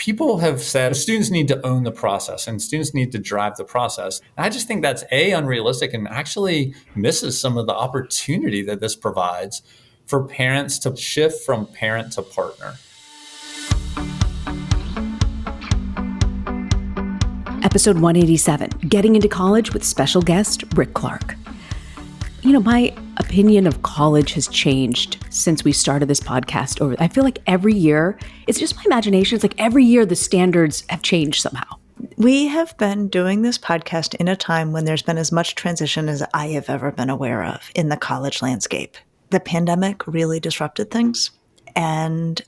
people have said students need to own the process and students need to drive the process. I just think that's unrealistic and actually misses some of the opportunity that this provides for parents to shift from parent to partner. Episode 187, Getting into College with special guest Rick Clark. My opinion of college has changed since we started this podcast. I feel like every year, it's just my imagination, it's like every year the standards have changed somehow. We have been doing this podcast in a time when there's been as much transition as I have ever been aware of in the college landscape. The pandemic really disrupted things, and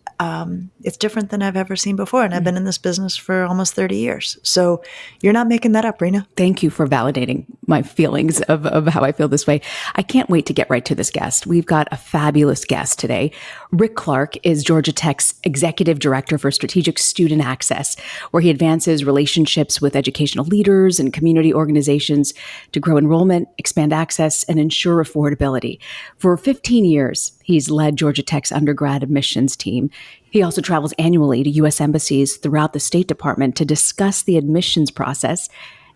it's different than I've ever seen before. And I've been in this business for almost 30 years. So you're not making that up, Reena. Thank you for validating my feelings of how I feel this way. I can't wait to get right to this guest. We've got a fabulous guest today. Rick Clark is Georgia Tech's Executive Director for Strategic Student Access, where he advances relationships with educational leaders and community organizations to grow enrollment, expand access, and ensure affordability. For 15 years, he's led Georgia Tech's undergrad admissions team. He also travels annually to U.S. embassies throughout the State Department to discuss the admissions process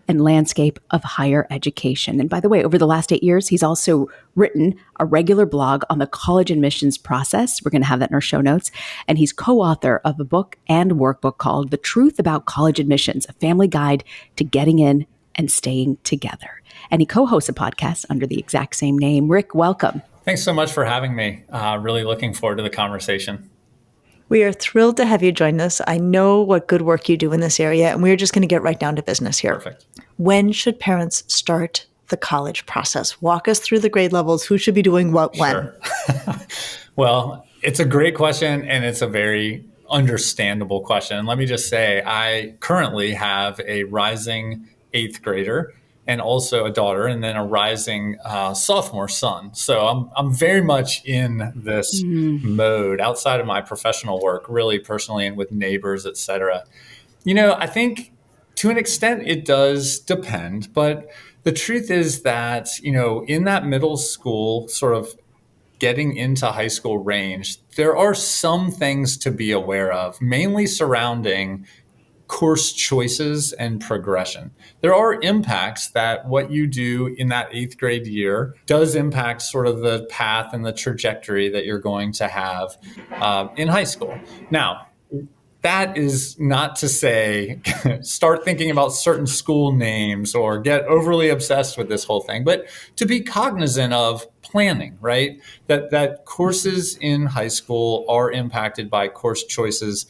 and landscape of higher education. And by the way, over the last 8 years, he's also written a regular blog on the college admissions process. We're going to have that in our show notes. And he's co-author of a book and workbook called The Truth About College Admissions, a family guide to getting in and staying together. And he co-hosts a podcast under the exact same name. Rick, welcome. Thanks so much for having me. Really looking forward to the conversation. We are thrilled to have you join us. I know what good work you do in this area, and we're just going to get right down to business here. Perfect. When should parents start the college process? Walk us through the grade levels. Who should be doing what when? Sure. Well, it's a great question, and it's a very understandable question. And let me just say, I currently have a rising 8th grader and also a daughter, and then a rising sophomore son. So I'm very much in this mode outside of my professional work, really personally, and with neighbors, et cetera. I think to an extent it does depend, but the truth is that, in that middle school sort of getting into high school range, there are some things to be aware of, mainly surrounding course choices and progression. There are impacts that what you do in that 8th grade year does impact sort of the path and the trajectory that you're going to have in high school. Now, that is not to say start thinking about certain school names or get overly obsessed with this whole thing, but to be cognizant of planning, right? That courses in high school are impacted by course choices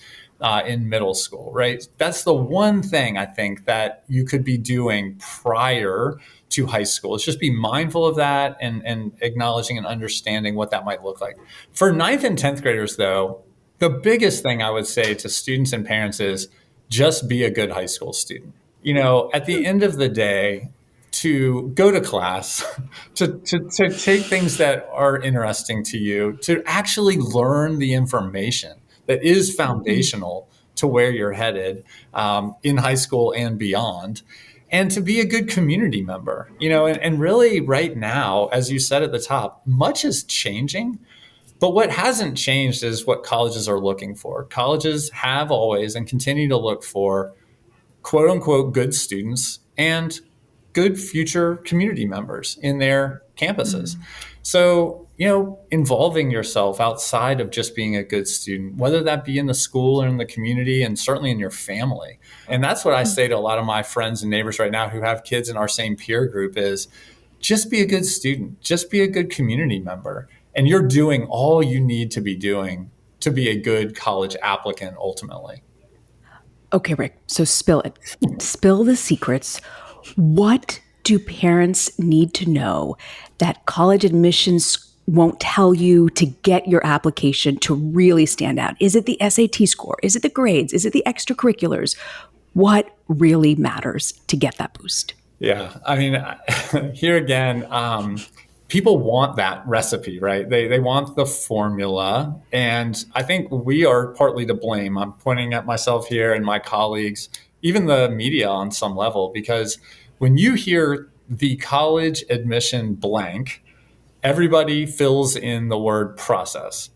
in middle school, right? That's the one thing I think that you could be doing prior to high school. It's just be mindful of that and acknowledging and understanding what that might look like. For 9th and 10th graders, though, the biggest thing I would say to students and parents is just be a good high school student. At the end of the day, to go to class, to take things that are interesting to you, to actually learn the information that is foundational to where you're headed in high school and beyond, and to be a good community member. And really right now, as you said at the top, much is changing, but what hasn't changed is what colleges are looking for. Colleges have always and continue to look for quote unquote good students and good future community members in their campuses. So, involving yourself outside of just being a good student, whether that be in the school or in the community and certainly in your family. And that's what I say to a lot of my friends and neighbors right now who have kids in our same peer group is just be a good student, just be a good community member. And you're doing all you need to be doing to be a good college applicant ultimately. Okay, Rick, so spill it. Spill the secrets. What do parents need to know that college admissions won't tell you to get your application to really stand out? Is it the SAT score? Is it the grades? Is it the extracurriculars? What really matters to get that boost? Yeah, I mean, here again, people want that recipe, right? They want the formula. And I think we are partly to blame. I'm pointing at myself here and my colleagues, even the media on some level, because when you hear the college admission blank, everybody fills in the word process.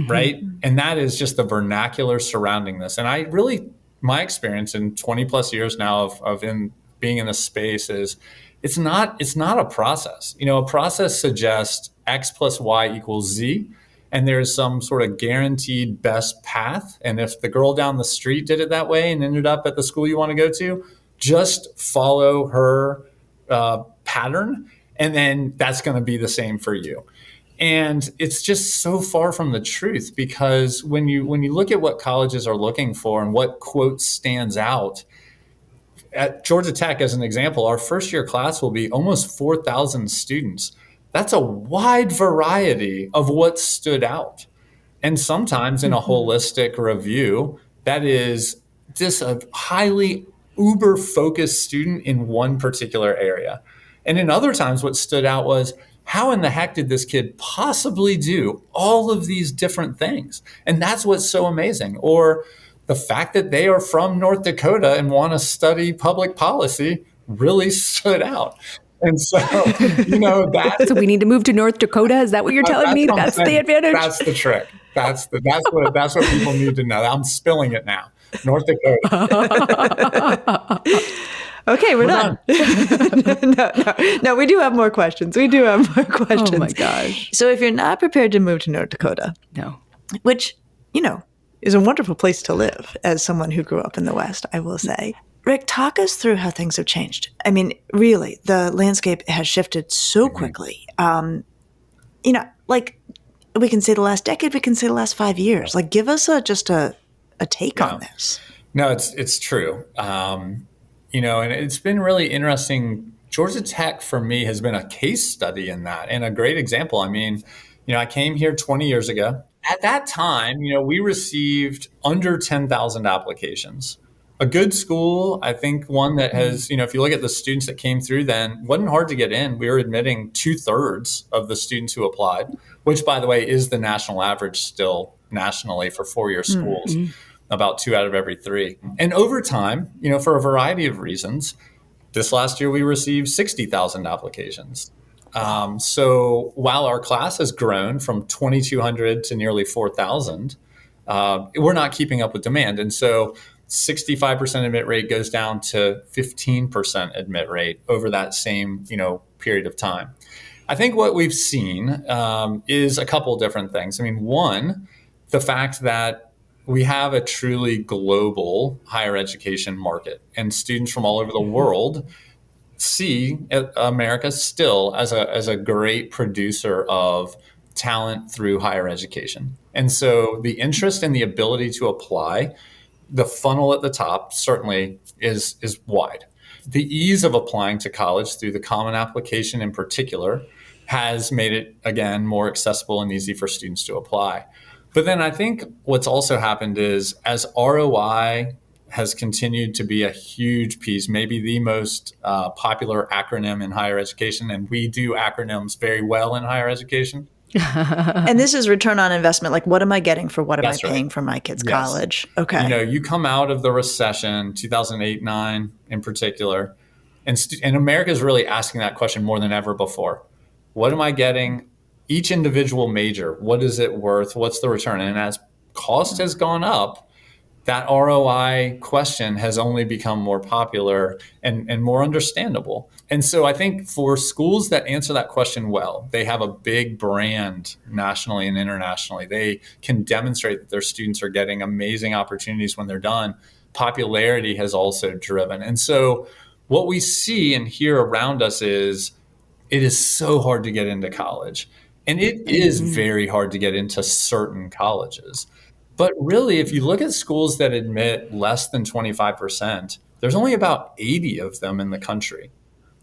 right? And that is just the vernacular surrounding this. And I really, my experience in 20 plus years now of in being in this space is it's not a process. A process suggests X plus Y equals Z, and there's some sort of guaranteed best path. And if the girl down the street did it that way and ended up at the school you want to go to, just follow her pattern, and then that's going to be the same for you. And it's just so far from the truth, because when you look at what colleges are looking for and what quote stands out, at Georgia Tech, as an example, our first year class will be almost 4,000 students. That's a wide variety of what stood out. And sometimes in a holistic review, that is just a highly uber focused student in one particular area. And in other times, what stood out was, how in the heck did this kid possibly do all of these different things? And that's what's so amazing. Or the fact that they are from North Dakota and want to study public policy really stood out. And so, that. So we need to move to North Dakota? Is that what you're telling me? That's the advantage? That's the trick. That's what people need to know. I'm spilling it now. North Dakota. Okay, we're done. No, we do have more questions. Oh my gosh. So if you're not prepared to move to North Dakota, no, which, is a wonderful place to live as someone who grew up in the West, I will say. Rick, talk us through how things have changed. I mean, really, the landscape has shifted so quickly. Like we can say the last decade, we can say the last 5 years. Like, give us just a take on this. No, it's true. And it's been really interesting. Georgia Tech, for me, has been a case study in that, and a great example. I mean, I came here 20 years ago. At that time, we received under 10,000 applications. A good school, I think one that has, if you look at the students that came through then, wasn't hard to get in. We were admitting 2/3 of the students who applied, which, by the way, is the national average still nationally for four-year schools. About 2 out of every 3. And over time, for a variety of reasons, this last year we received 60,000 applications. So while our class has grown from 2,200 to nearly 4,000, we're not keeping up with demand. And so 65% admit rate goes down to 15% admit rate over that same, period of time. I think what we've seen is a couple different things. I mean, one, the fact that we have a truly global higher education market, and students from all over the world see America still as a great producer of talent through higher education. And so the interest and the ability to apply, the funnel at the top certainly is wide. The ease of applying to college through the Common Application in particular has made it, again, more accessible and easy for students to apply. But then I think what's also happened is, as ROI has continued to be a huge piece, maybe the most popular acronym in higher education, and we do acronyms very well in higher education. And this is return on investment. Like, what am I getting for what am That's I paying right. for my kids' Yes. college? Okay. You come out of the recession, 2008-9 in particular, and America is really asking that question more than ever before. What am I getting? Each individual major, what is it worth? What's the return? And as cost has gone up, that ROI question has only become more popular and more understandable. And so I think for schools that answer that question well, they have a big brand nationally and internationally. They can demonstrate that their students are getting amazing opportunities when they're done. Popularity has also driven. And so what we see and hear around us is, it is so hard to get into college. And it is very hard to get into certain colleges. But really, if you look at schools that admit less than 25%, there's only about 80 of them in the country.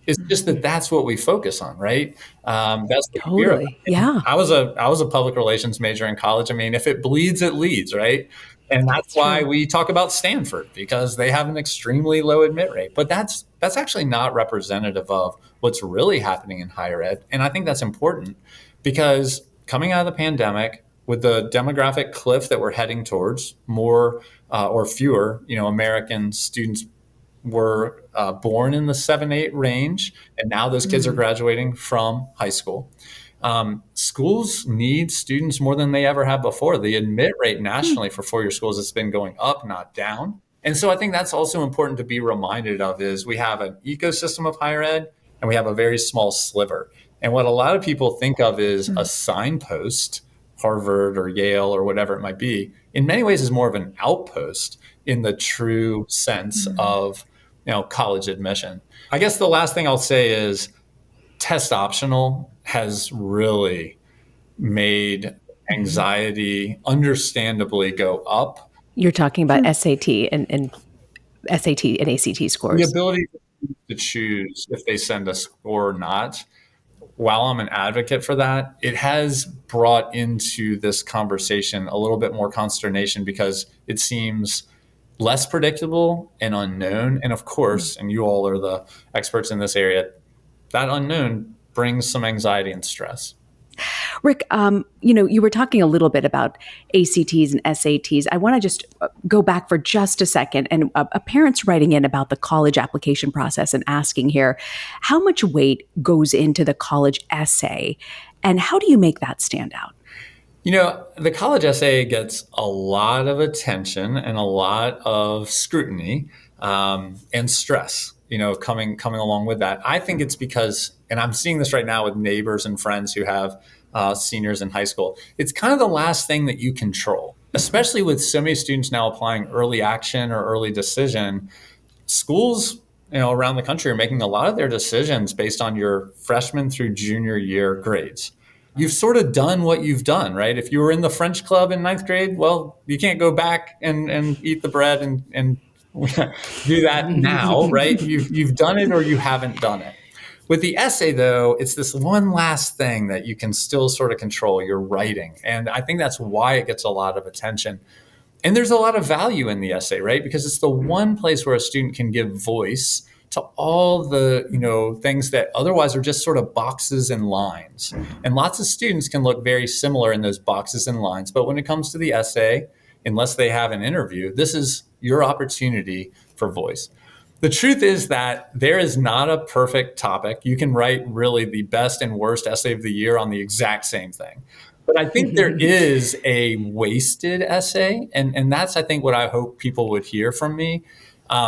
It's just that that's what we focus on, right? That's the Totally. Yeah. I was a public relations major in college. I mean, if it bleeds, it leads, right? And that's why we talk about Stanford, because they have an extremely low admit rate. But that's actually not representative of what's really happening in higher ed. And I think that's important, because coming out of the pandemic, with the demographic cliff that we're heading towards, more or fewer, American students were born in the 7-8 range, and now those kids are graduating from high school. Schools need students more than they ever have before. The admit rate nationally for four-year schools has been going up, not down. And so I think that's also important to be reminded of is we have an ecosystem of higher ed and we have a very small sliver. And what a lot of people think of is a signpost, Harvard or Yale or whatever it might be, in many ways is more of an outpost in the true sense of, college admission. I guess the last thing I'll say is test optional has really made anxiety understandably go up. You're talking about SAT and SAT and ACT The scores. ability to choose if they send a score or not, while I'm an advocate for that, it has brought into this conversation a little bit more consternation because it seems less predictable and unknown. And of course, and you all are the experts in this area, that unknown brings some anxiety and stress. Rick, you were talking a little bit about ACTs and SATs. I want to just go back for just a second. And a parent's writing in about the college application process and asking here, how much weight goes into the college essay? And how do you make that stand out? The college essay gets a lot of attention and a lot of scrutiny and stress, coming along with that. I think it's because, and I'm seeing this right now with neighbors and friends who have seniors in high school, it's kind of the last thing that you control, especially with so many students now applying early action or early decision. Schools, around the country are making a lot of their decisions based on your freshman through junior year grades. You've sort of done what you've done, right? If you were in the French club in ninth grade, well, you can't go back and eat the bread and do that now, right? You've done it or you haven't done it. With the essay, though, it's this one last thing that you can still sort of control, your writing. And I think that's why it gets a lot of attention. And there's a lot of value in the essay, right? Because it's the one place where a student can give voice to all the, things that otherwise are just sort of boxes and lines. And lots of students can look very similar in those boxes and lines. But when it comes to the essay, unless they have an interview, this is your opportunity for voice. The truth is that there is not a perfect topic. You can write really the best and worst essay of the year on the exact same thing. But I think there is a wasted essay. And that's, I think, what I hope people would hear from me.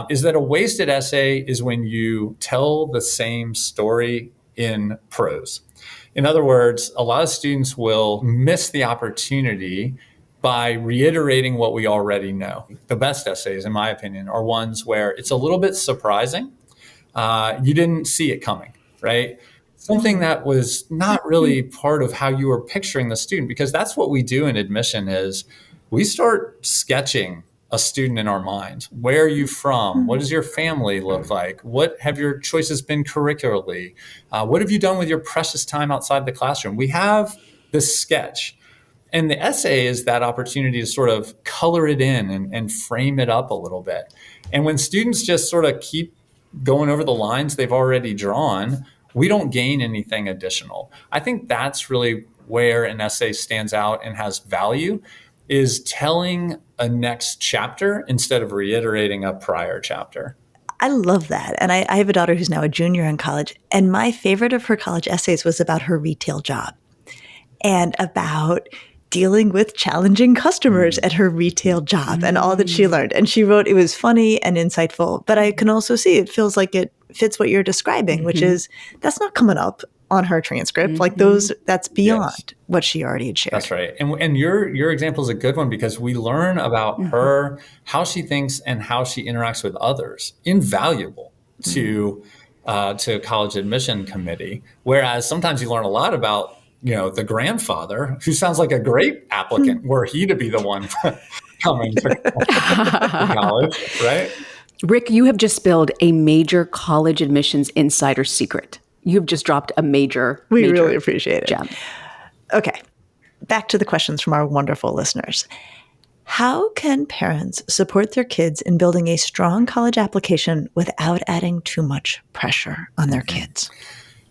Is that a wasted essay is when you tell the same story in prose. In other words, a lot of students will miss the opportunity by reiterating what we already know. The best essays, in my opinion, are ones where it's a little bit surprising. You didn't see it coming, right? Something that was not really part of how you were picturing the student, because that's what we do in admission is we start sketching a student in our mind. Where are you from? What does your family look like? What have your choices been curricularly? What have you done with your precious time outside the classroom? We have this sketch. And the essay is that opportunity to sort of color it in and frame it up a little bit. And when students just sort of keep going over the lines they've already drawn, we don't gain anything additional. I think that's really where an essay stands out and has value, is telling a next chapter instead of reiterating a prior chapter. I love that. And I have a daughter who's now a junior in college. And my favorite of her college essays was about her retail job and about dealing with challenging customers at her retail job and all that she learned. And she wrote, it was funny and insightful, but I can also see it feels like it fits what you're describing, which is that's not coming up on her transcript. Like that's beyond what she already had shared. That's right. And your example is a good one because we learn about her, how she thinks and how she interacts with others. Invaluable to college admission committee. Whereas sometimes you learn a lot about the grandfather, who sounds like a great applicant, were he to be the one coming to college, right? Rick, you have just spilled a major college admissions insider secret. You've just dropped a major really appreciate it. Gem. Okay, back to the questions from our wonderful listeners. How can parents support their kids in building a strong college application without adding too much pressure on their kids?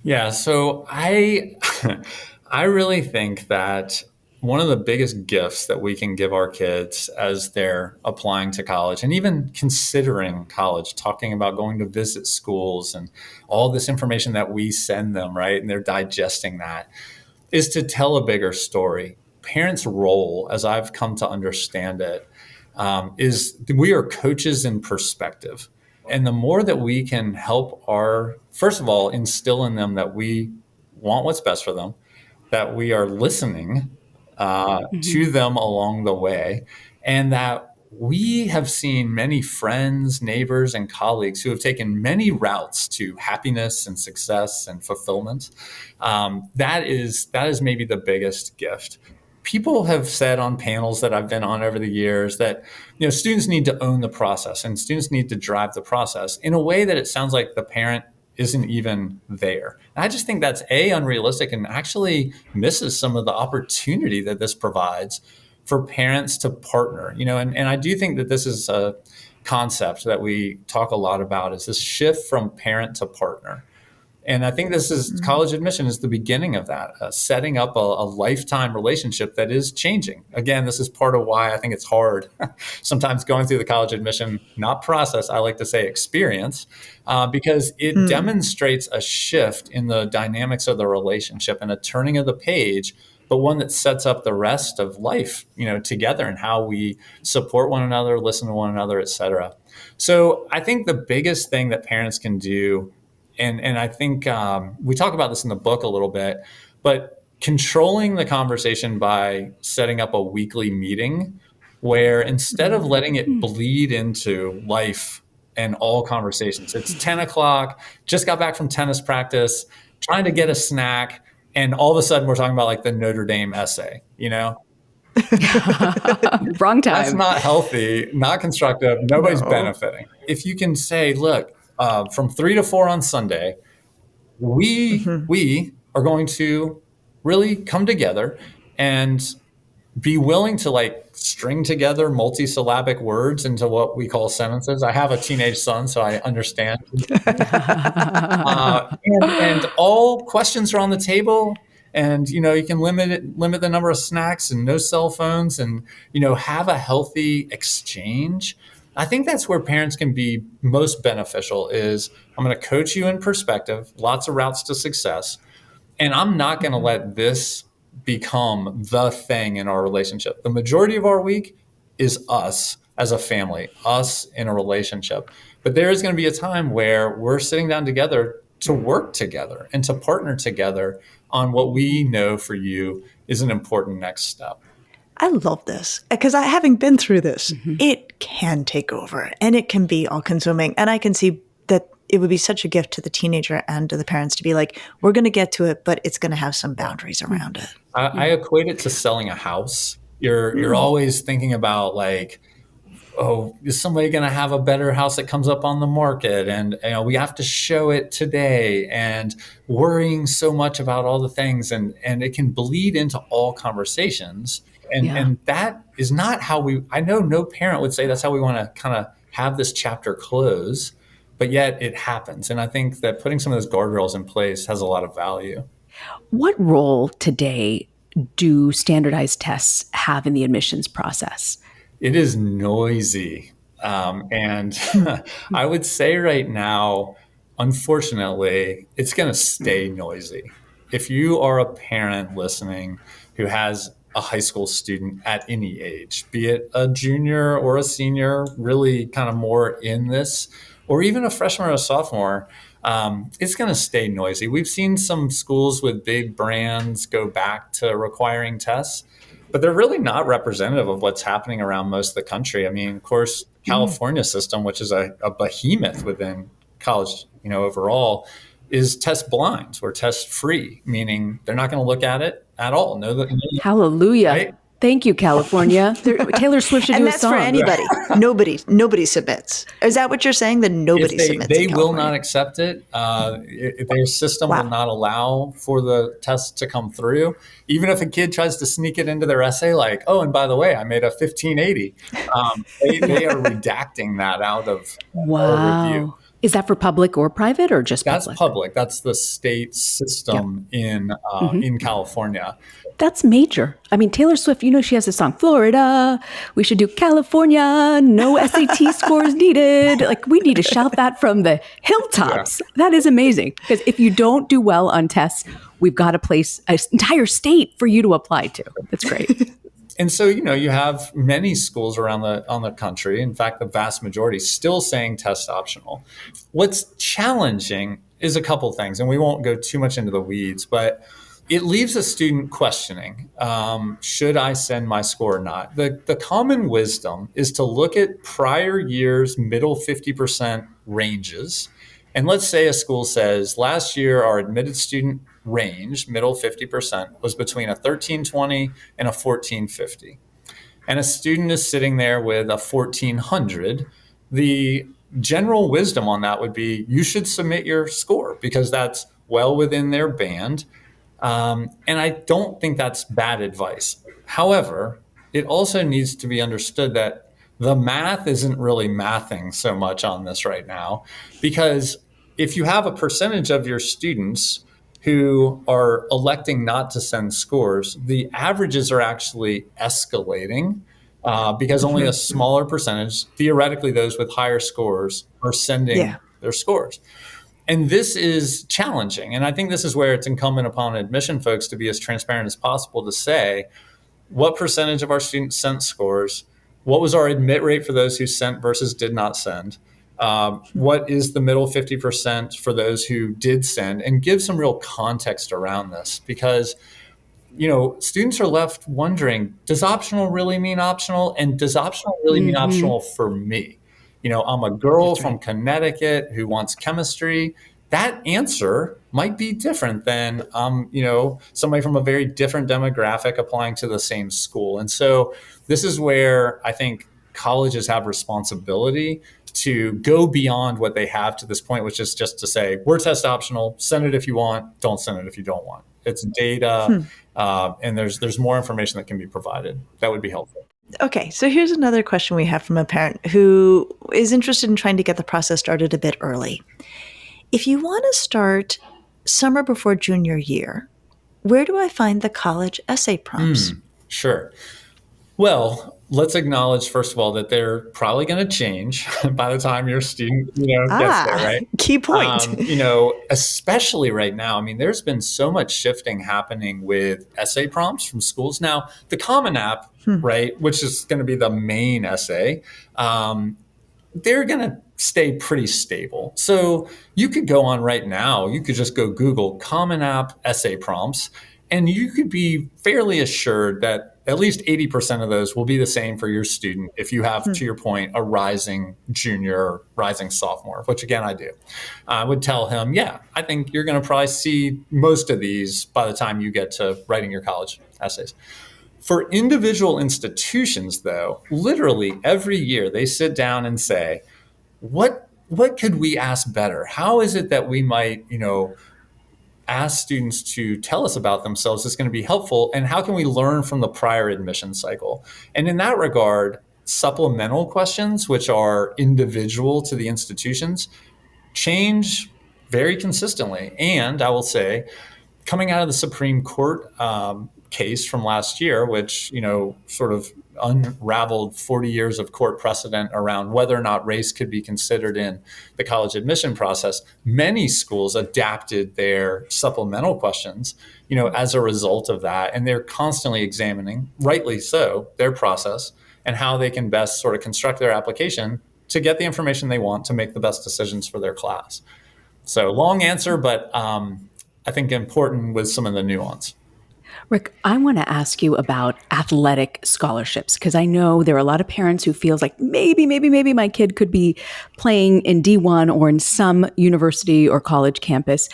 Yeah, so I really think that one of the biggest gifts that we can give our kids as they're applying to college and even considering college, talking about going to visit schools and all this information that we send them, right? And they're digesting that. is to tell a bigger story. Parents' role, as I've come to understand it, is we are coaches in perspective. And the more that we can help first of all, instill in them that we want what's best for them, that we are listening to them along the way, and that we have seen many friends, neighbors, and colleagues who have taken many routes to happiness and success and fulfillment. That is maybe the biggest gift. People have said on panels that I've been on over the years that students need to own the process and students need to drive the process in a way that it sounds like the parent isn't even there. And I just think that's unrealistic and actually misses some of the opportunity that this provides for parents to partner. And I do think that this is a concept that we talk a lot about, is this shift from parent to partner. And I think this is college admission is the beginning of that, setting up a lifetime relationship that is changing. Again, this is part of why I think it's hard sometimes going through the college admission, not process, I like to say experience, because it demonstrates a shift in the dynamics of the relationship and a turning of the page, but one that sets up the rest of life, together, and how we support one another, listen to one another, et cetera. So I think the biggest thing that parents can do, and I think we talk about this in the book a little bit, but controlling the conversation by setting up a weekly meeting where instead of letting it bleed into life and all conversations, it's 10 o'clock, just got back from tennis practice, trying to get a snack, and all of a sudden we're talking about like the Notre Dame essay, Wrong time. That's not healthy, not constructive. Nobody's benefiting. If you can say, look, from 3 to 4 on Sunday, we are going to really come together and be willing to like string together multisyllabic words into what we call sentences. I have a teenage son, so I understand. And all questions are on the table. And, you can limit the number of snacks and no cell phones and, have a healthy exchange. I think that's where parents can be most beneficial is I'm going to coach you in perspective, lots of routes to success. And I'm not going to let this become the thing in our relationship. The majority of our week is us as a family, us in a relationship. But there is going to be a time where we're sitting down together to work together and to partner together on what we know for you is an important next step. I love this because having been through this, it can take over and it can be all consuming. And I can see that it would be such a gift to the teenager and to the parents to be like, we're going to get to it, but it's going to have some boundaries around it. I equate it to selling a house. You're always thinking about like, oh, is somebody going to have a better house that comes up on the market? And we have to show it today, and worrying so much about all the things, and it can bleed into all conversations. And that is not how I know no parent would say that's how we want to kind of have this chapter close, but yet it happens. And I think that putting some of those guardrails in place has a lot of value. What role today do standardized tests have in the admissions process? It is noisy. And I would say right now, unfortunately, it's going to stay noisy. If you are a parent listening who has a high school student at any age, be it a junior or a senior, really kind of more in this, or even a freshman or a sophomore, it's going to stay noisy. We've seen some schools with big brands go back to requiring tests, but they're really not representative of what's happening around most of the country. I mean, of course, California system, which is a behemoth within college, overall, is test blind or test free, meaning they're not going to look at it at all. Hallelujah. Right? Thank you, California. Taylor Swift should do a song. And that's for anybody. Nobody submits. Is that what you're saying? That nobody submits? They will not accept it. Their system will not allow for the test to come through. Even if a kid tries to sneak it into their essay, like, oh, and by the way, I made a 1580. They are redacting that out of our review. Is that for public or private or just That's public? public. That's the state Yeah. system Mm-hmm. in California. That's major. I mean, Taylor Swift, she has a song, Florida, we should do California, no SAT scores needed. Like, we need to shout that from the hilltops. Yeah. That is amazing. Because if you don't do well on tests, we've got a place, an entire state for you to apply to. That's great. And so, you have many schools around on the country. In fact, the vast majority still saying test optional. What's challenging is a couple things, and we won't go too much into the weeds, but it leaves a student questioning, should I send my score or not? The common wisdom is to look at prior years' middle 50% ranges. And let's say a school says, last year, our admitted student range, middle 50%, was between a 1320 and a 1450. And a student is sitting there with a 1400. The general wisdom on that would be you should submit your score because that's well within their band. And I don't think that's bad advice. However, it also needs to be understood that the math isn't really mathing so much on this right now, because if you have a percentage of your students who are electing not to send scores, the averages are actually escalating because only a smaller percentage, theoretically those with higher scores, are sending their scores. And this is challenging. And I think this is where it's incumbent upon admission folks to be as transparent as possible to say, what percentage of our students sent scores? What was our admit rate for those who sent versus did not send? What is the middle 50% for those who did send? And give some real context around this, because students are left wondering, does optional really mean optional? And does optional really mean optional for me? I'm a girl from Connecticut who wants chemistry. That answer might be different than, somebody from a very different demographic applying to the same school. And so this is where I think colleges have responsibility to go beyond what they have to this point, which is just to say, we're test optional, send it if you want, don't send it if you don't want. It's data, and there's more information that can be provided. That would be helpful. Okay, so here's another question we have from a parent who is interested in trying to get the process started a bit early. If you want to start summer before junior year, where do I find the college essay prompts? Sure. Well, let's acknowledge, first of all, that they're probably going to change by the time your student gets there, right? Key point. Especially right now. I mean, there's been so much shifting happening with essay prompts from schools. Now, the Common App, right, which is going to be the main essay, they're going to stay pretty stable. So you could go on right now, you could just go Google Common App essay prompts, and you could be fairly assured that at least 80% of those will be the same for your student if you have, to your point, a rising junior or rising sophomore, which again, I do. I would tell him, I think you're going to probably see most of these by the time you get to writing your college essays. For individual institutions, though, literally every year they sit down and say, what could we ask better? How is it that we might, ask students to tell us about themselves is going to be helpful, and how can we learn from the prior admission cycle? And in that regard, supplemental questions, which are individual to the institutions, change very consistently. And I will say, coming out of the Supreme Court case from last year, which, sort of unraveled 40 years of court precedent around whether or not race could be considered in the college admission process, many schools adapted their supplemental questions, as a result of that. And they're constantly examining, rightly so, their process and how they can best sort of construct their application to get the information they want to make the best decisions for their class. So long answer, but I think important with some of the nuance. Rick, I want to ask you about athletic scholarships, because I know there are a lot of parents who feels like maybe my kid could be playing in D1 or in some university or college campus.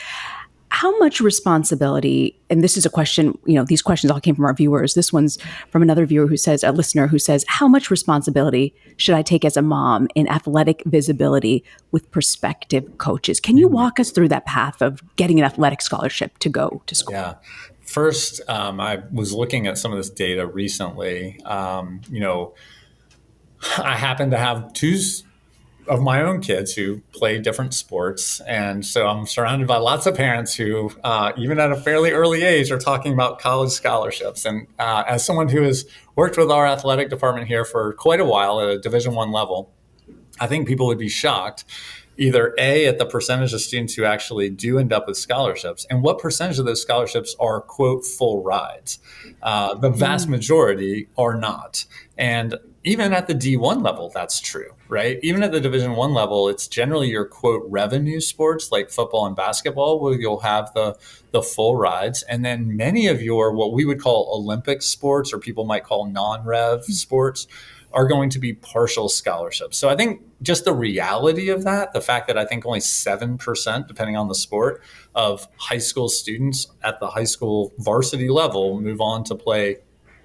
How much responsibility, and this is a question, these questions all came from our viewers. This one's from another viewer a listener who says, how much responsibility should I take as a mom in athletic visibility with prospective coaches? Can you walk us through that path of getting an athletic scholarship to go to school? Yeah. First, I was looking at some of this data recently. I happen to have two of my own kids who play different sports. And so I'm surrounded by lots of parents who, even at a fairly early age, are talking about college scholarships. And as someone who has worked with our athletic department here for quite a while at a Division I level, I think people would be shocked either A, at the percentage of students who actually do end up with scholarships, and what percentage of those scholarships are, quote, full rides. The vast majority are not. And even at the D1 level, that's true, right? Even at the Division I level, it's generally your, quote, revenue sports like football and basketball where you'll have the full rides. And then many of your, what we would call Olympic sports, or people might call non-rev sports, are going to be partial scholarships. So I think just the reality of that, the fact that I think only 7%, depending on the sport, of high school students at the high school varsity level move on to play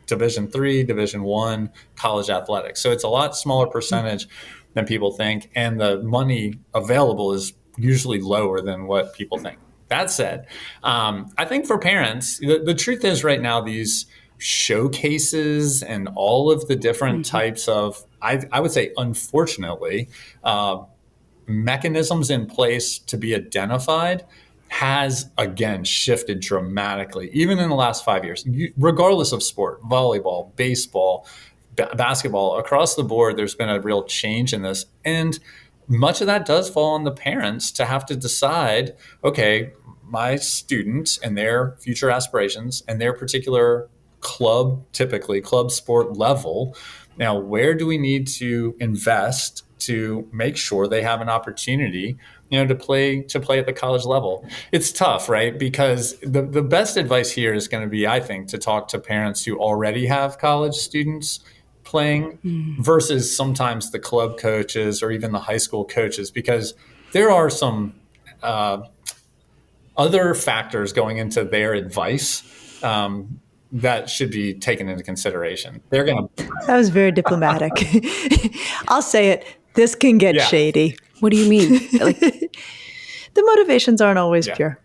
Division III, Division I college athletics. So it's a lot smaller percentage than people think. And the money available is usually lower than what people think. That said, I think for parents, the truth is right now, these showcases and all of the different types of, I would say, unfortunately, mechanisms in place to be identified has, again, shifted dramatically, even in the last 5 years, regardless of sport, volleyball, baseball, basketball, across the board, there's been a real change in this. And much of that does fall on the parents to have to decide, okay, my students and their future aspirations and their particular club, typically club sport level, now where do we need to invest to make sure they have an opportunity, to play at the college level? It's tough, right? Because the best advice here is going to be, I think, to talk to parents who already have college students playing versus sometimes the club coaches or even the high school coaches, because there are some other factors going into their advice that should be taken into consideration. They're going to. That was very diplomatic. I'll say it. This can get shady. What do you mean? The motivations aren't always pure.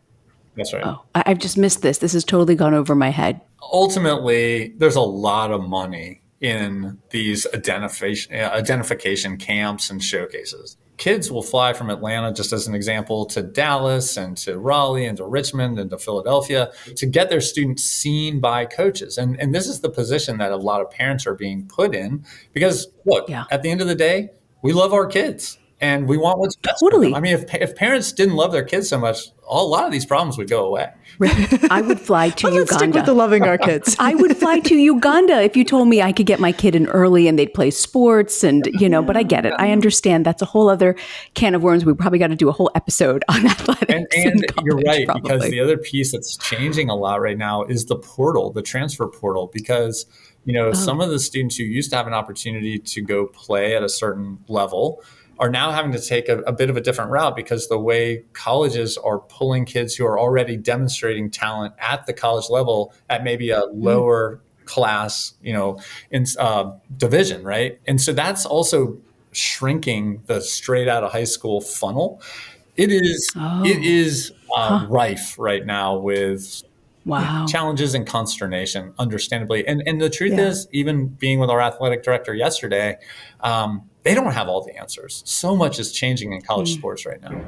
That's right. Oh, I've just missed this. This has totally gone over my head. Ultimately, there's a lot of money in these identification camps and showcases. Kids will fly from Atlanta, just as an example, to Dallas and to Raleigh and to Richmond and to Philadelphia to get their students seen by coaches. And this is the position that a lot of parents are being put in because, look, at the end of the day, we love our kids and we want what's best for them. I mean, if parents didn't love their kids so much, a lot of these problems would go away. I would fly to Uganda. Let's stick with the loving our kids. I would fly to Uganda if you told me I could get my kid in early and they'd play sports and, but I get it. I understand. That's a whole other can of worms. We probably got to do a whole episode on athletics. And you're right, because the other piece that's changing a lot right now is the portal, the transfer portal, because, some of the students who used to have an opportunity to go play at a certain level are now having to take a bit of a different route because the way colleges are pulling kids who are already demonstrating talent at the college level at maybe a lower class, division, right? And so that's also shrinking the straight out of high school funnel. It is rife right now with challenges and consternation, understandably. And the truth is, even being with our athletic director yesterday, they don't have all the answers. So much is changing in college sports right now.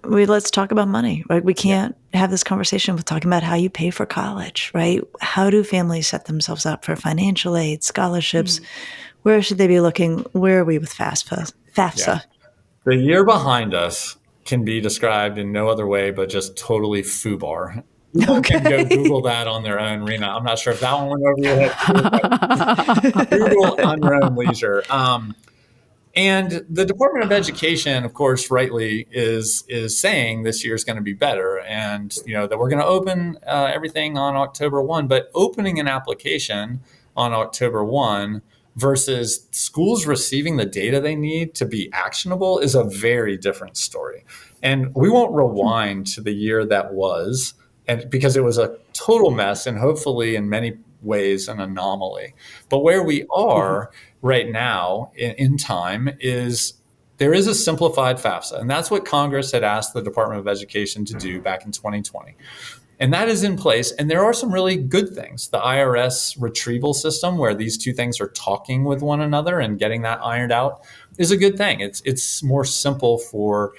Let's talk about money, right? We can't have this conversation with talking about how you pay for college, right? How do families set themselves up for financial aid, scholarships? Where should they be looking? Where are we with FAFSA? Yeah. The year behind us can be described in no other way but just totally FUBAR. People can go Google that on their own, Reena. I'm not sure if that one went over your head. Google on your own leisure. And the Department of Education, of course, rightly is saying this year is going to be better, and that we're going to open everything on October 1. But opening an application on October 1 versus schools receiving the data they need to be actionable is a very different story. And we won't rewind to the year that was, and because it was a total mess, and hopefully in many ways an anomaly. But where we are right now in time is there is a simplified FAFSA, and that's what Congress had asked the Department of Education to do back in 2020. And that is in place. And there are some really good things. The IRS retrieval system, where these two things are talking with one another and getting that ironed out, is a good thing. It's more simple for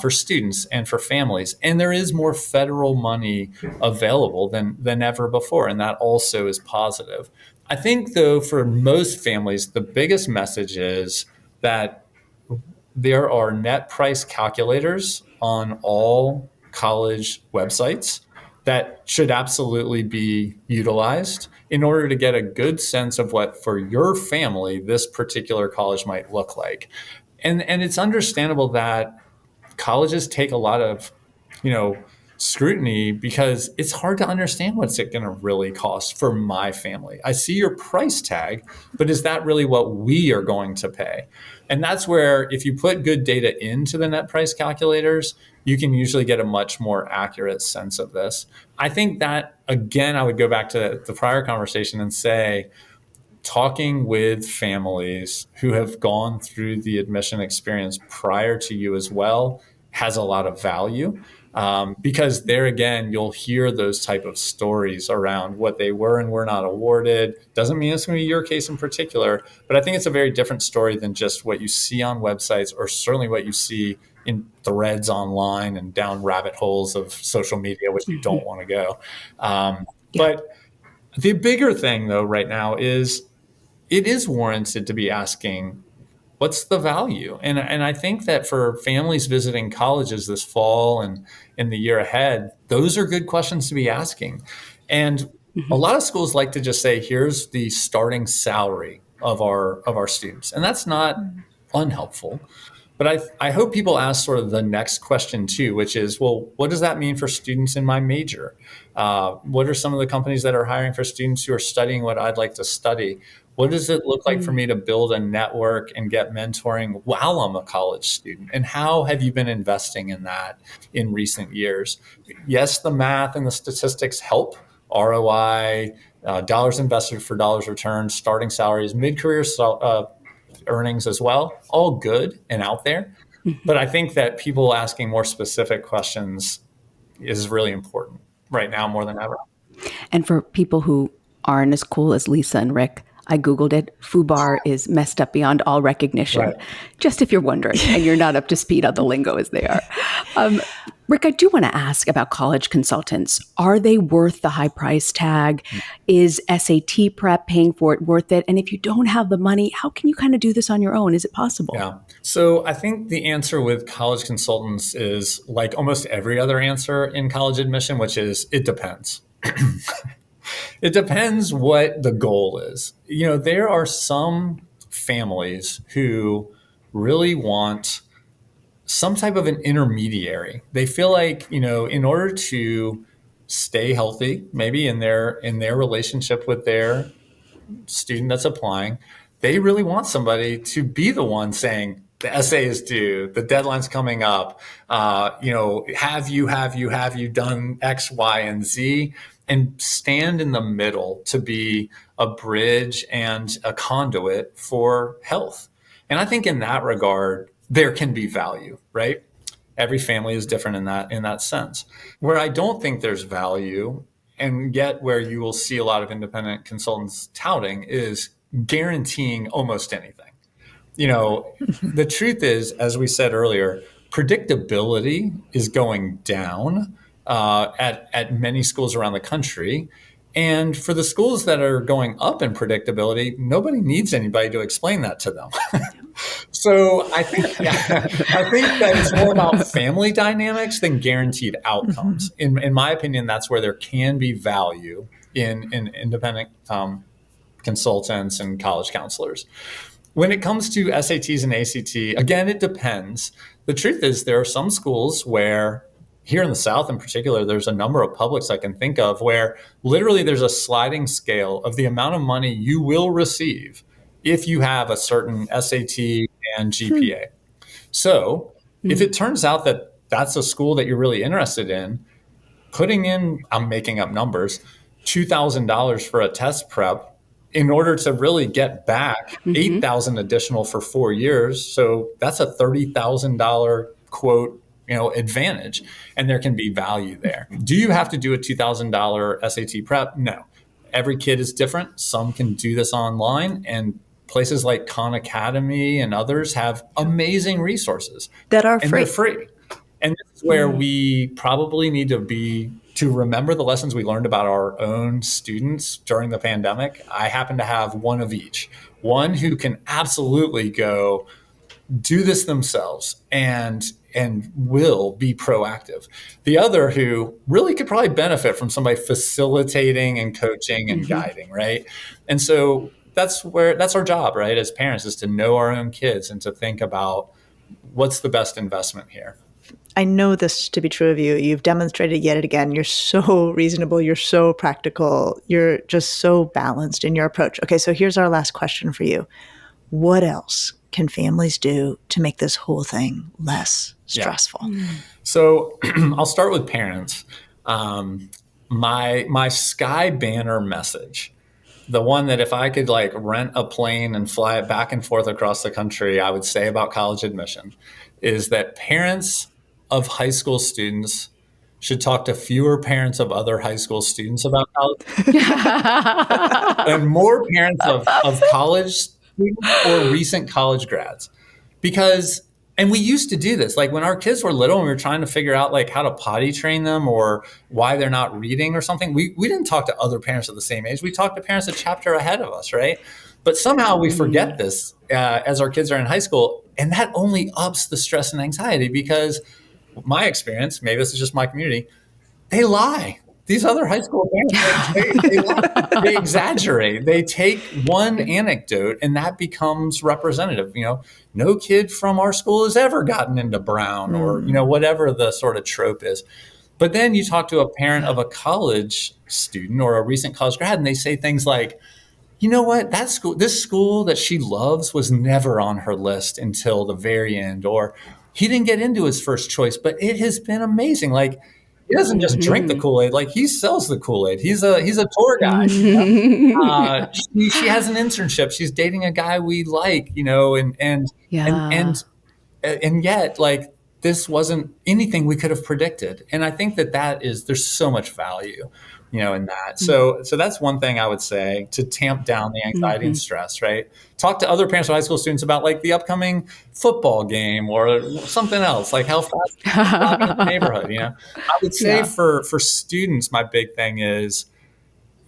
students and for families. And there is more federal money available than ever before. And that also is positive. I think, though, for most families, the biggest message is that there are net price calculators on all college websites that should absolutely be utilized in order to get a good sense of what, for your family, this particular college might look like. And it's understandable that colleges take a lot of, scrutiny, because it's hard to understand what's it going to really cost for my family. I see your price tag, but is that really what we are going to pay? And that's where, if you put good data into the net price calculators, you can usually get a much more accurate sense of this. I think that, again, I would go back to the prior conversation and say, talking with families who have gone through the admission experience prior to you as well has a lot of value. Because there, again, you'll hear those type of stories around what they were and were not awarded. Doesn't mean it's going to be your case in particular, but I think it's a very different story than just what you see on websites, or certainly what you see in threads online and down rabbit holes of social media, which you don't want to go. But the bigger thing, though, right now is it is warranted to be asking, what's the value? And I think that for families visiting colleges this fall and in the year ahead, those are good questions to be asking. And a lot of schools like to just say, here's the starting salary of our students. And that's not unhelpful. But I hope people ask sort of the next question too, which is, well, what does that mean for students in my major? What are some of the companies that are hiring for students who are studying what I'd like to study? What does it look like for me to build a network and get mentoring while I'm a college student? And how have you been investing in that in recent years? Yes, the math and the statistics help. ROI, dollars invested for dollars returned, starting salaries, mid-career earnings as well, all good and out there. But I think that people asking more specific questions is really important right now more than ever. And for people who aren't as cool as Lisa and Rick, I Googled it. FUBAR is messed up beyond all recognition. Right. Just if you're wondering and you're not up to speed on the lingo as they are. Rick, I do want to ask about college consultants. Are they worth the high price tag? Is SAT prep, paying for it, worth it? And if you don't have the money, how can you kind of do this on your own? Is it possible? Yeah. So I think the answer with college consultants is like almost every other answer in college admission, which is it depends. It depends what the goal is. There are some families who really want some type of an intermediary. They feel like, in order to stay healthy, maybe in their relationship with their student that's applying, they really want somebody to be the one saying, the essay is due, the deadline's coming up, have you done X, Y, and Z? And stand in the middle to be a bridge and a conduit for health. And I think in that regard, there can be value, right? Every family is different in that sense. Where I don't think there's value, and yet where you will see a lot of independent consultants touting, is guaranteeing almost anything. The truth is, as we said earlier, predictability is going down at many schools around the country. And for the schools that are going up in predictability, nobody needs anybody to explain that to them. So I think that it's more about family dynamics than guaranteed outcomes. In my opinion, that's where there can be value in independent consultants and college counselors. When it comes to SATs and ACT, again, it depends. The truth is, there are some schools where, here in the South in particular, there's a number of publics I can think of where literally there's a sliding scale of the amount of money you will receive if you have a certain SAT and GPA. So if it turns out that that's a school that you're really interested in, putting in, I'm making up numbers, $2,000 for a test prep in order to really get back $8,000 additional for 4 years. So that's a $30,000 quote advantage, and there can be value there. Do you have to do a $2,000 SAT prep? No. Every kid is different. Some can do this online, and places like Khan Academy and others have amazing resources that are and free. They're free. And this is where we probably need to remember the lessons we learned about our own students during the pandemic. I happen to have one of each. One who can absolutely go do this themselves and will be proactive. The other who really could probably benefit from somebody facilitating and coaching and guiding, right? And so that's our job, right, as parents, is to know our own kids and to think about what's the best investment here. I know this to be true of you. You've demonstrated yet again. You're so reasonable. You're so practical. You're just so balanced in your approach. Okay, so here's our last question for you. What else can families do to make this whole thing less stressful? Yeah. So I'll start with parents. My Sky Banner message, the one that if I could rent a plane and fly it back and forth across the country, I would say about college admission, is that parents of high school students should talk to fewer parents of other high school students about college and more parents of college students or recent college grads. And we used to do this, when our kids were little and we were trying to figure out how to potty train them or why they're not reading or something. We didn't talk to other parents of the same age. We talked to parents a chapter ahead of us, right? But somehow we forget this as our kids are in high school. And that only ups the stress and anxiety because my experience, maybe this is just my community, they lie. These other high school parents, they lie. They exaggerate. They take one anecdote and that becomes representative. No kid from our school has ever gotten into Brown or, whatever the sort of trope is. But then you talk to a parent of a college student or a recent college grad and they say things like, you know what, this school that she loves was never on her list until the very end, or he didn't get into his first choice, but it has been amazing. He doesn't just drink the Kool-Aid, he sells the Kool-Aid. He's a tour guide. She has an internship. She's dating a guy we like, and yet this wasn't anything we could have predicted. And I think there's so much value, in that. So that's one thing I would say to tamp down the anxiety and stress, right? Talk to other parents of high school students about the upcoming football game or something else, how fast in the neighborhood, I would say for students, my big thing is,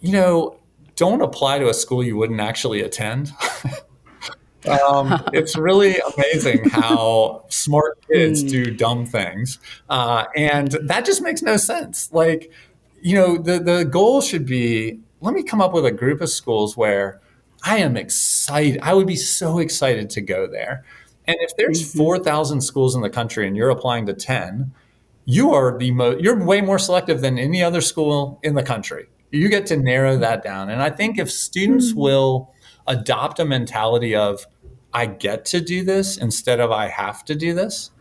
don't apply to a school you wouldn't actually attend. It's really amazing how smart kids do dumb things. And that just makes no sense. The goal should be, let me come up with a group of schools where I am excited. I would be so excited to go there. And if there's 4,000 schools in the country and you're applying to 10, you're way more selective than any other school in the country. You get to narrow that down. And I think if students will adopt a mentality of, I get to do this instead of I have to do this,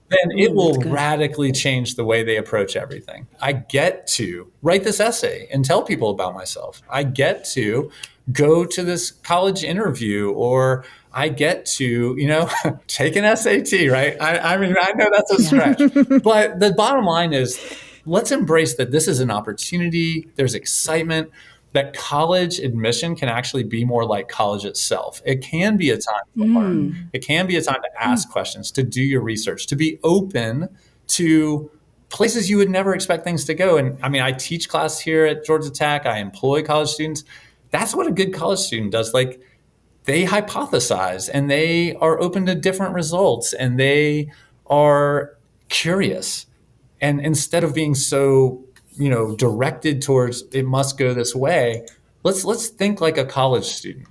then it will radically change the way they approach everything. I get to write this essay and tell people about myself. I get to go to this college interview, or I get to, take an SAT, right? I mean, I know that's a stretch, but the bottom line is, let's embrace that this is an opportunity. There's excitement. That college admission can actually be more like college itself. It can be a time to learn. It can be a time to ask questions, to do your research, to be open to places you would never expect things to go. And I mean, I teach class here at Georgia Tech. I employ college students. That's what a good college student does. They hypothesize and they are open to different results and they are curious. And instead of being so directed towards it must go this way, let's think like a college student.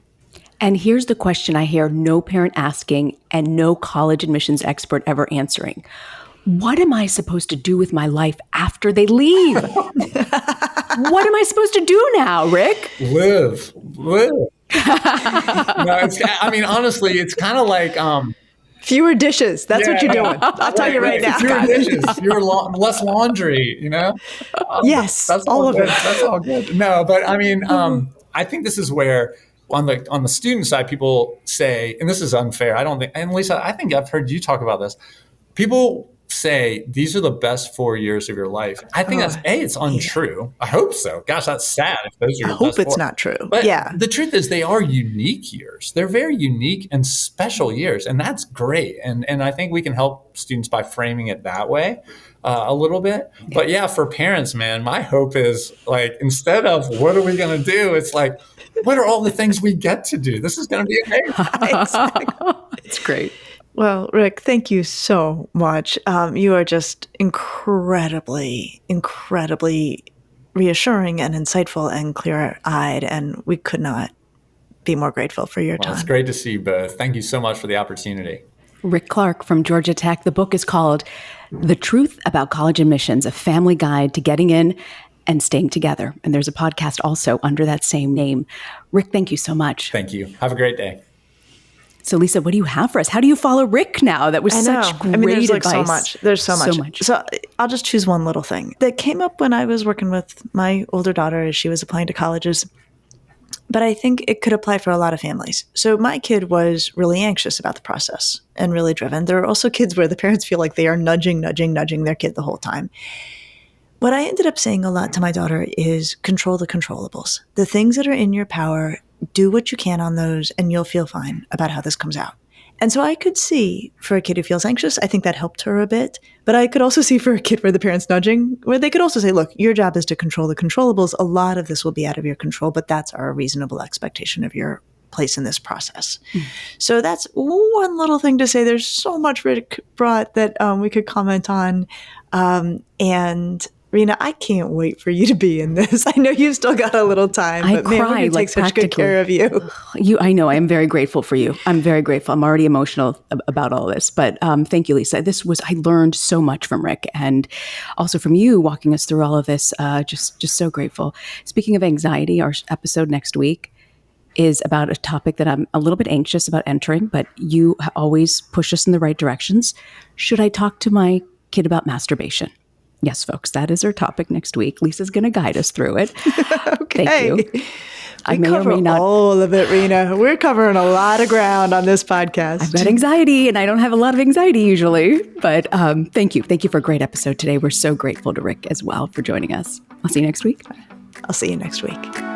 And here's the question I hear no parent asking and no college admissions expert ever answering. What am I supposed to do with my life after they leave? What am I supposed to do now, Rick? Live. Honestly, it's kind of like fewer dishes. That's what you're doing. I'll tell you right now. Fewer dishes, less laundry, Yes, that's all good. That's all good. No, but I mean, I think this is where on the student side, people say, and this is unfair. I don't think, and Lisa, I think I've heard you talk about this. People say these are the best 4 years of your life, I think that's it's untrue. I hope so. Gosh, that's sad if those are I your hope best it's four. not true. But yeah. the truth is they are unique years. They're very unique and special years, and that's great. And I think we can help students by framing it that way a little bit. But yeah, for parents, man, my hope is like, instead of what are we going to do, it's like, what are all the things we get to do? This is going to be amazing. Exactly. It's great. Well, Rick, thank you so much. You are just incredibly, incredibly reassuring and insightful and clear-eyed, and we could not be more grateful for your time. It's great to see you both. Thank you so much for the opportunity. Rick Clark from Georgia Tech. The book is called The Truth About College Admissions, A Family Guide to Getting In and Staying Together. And there's a podcast also under that same name. Rick, thank you so much. Thank you. Have a great day. So, Lisa, what do you have for us? How do you follow Rick now? That was such great there's advice. so much. There's so much. So I'll just choose one little thing that came up when I was working with my older daughter as she was applying to colleges. But I think it could apply for a lot of families. So my kid was really anxious about the process and really driven. There are also kids where the parents feel like they are nudging their kid the whole time. What I ended up saying a lot to my daughter is control the controllables. The things that are in your power, do what you can on those, and you'll feel fine about how this comes out. And so I could see for a kid who feels anxious, I think that helped her a bit. But I could also see for a kid where the parent's nudging, where they could also say, look, your job is to control the controllables. A lot of this will be out of your control, but that's our reasonable expectation of your place in this process. So that's one little thing to say. There's so much Rick brought that we could comment on. And Reena, I can't wait for you to be in this. I know you've still got a little time, but man, we're going to take such good care of you. I know. I am very grateful for you. I'm very grateful. I'm already emotional about all this. But thank you, Lisa. I learned so much from Rick, and also from you walking us through all of this. Just so grateful. Speaking of anxiety, our episode next week is about a topic that I'm a little bit anxious about entering, but you always push us in the right directions. Should I talk to my kid about masturbation? Yes, folks, that is our topic next week. Lisa's going to guide us through it. Okay. Thank you. We cover all of it, Reena. We're covering a lot of ground on this podcast. I've got anxiety, and I don't have a lot of anxiety usually. But thank you. Thank you for a great episode today. We're so grateful to Rick as well for joining us. I'll see you next week. I'll see you next week.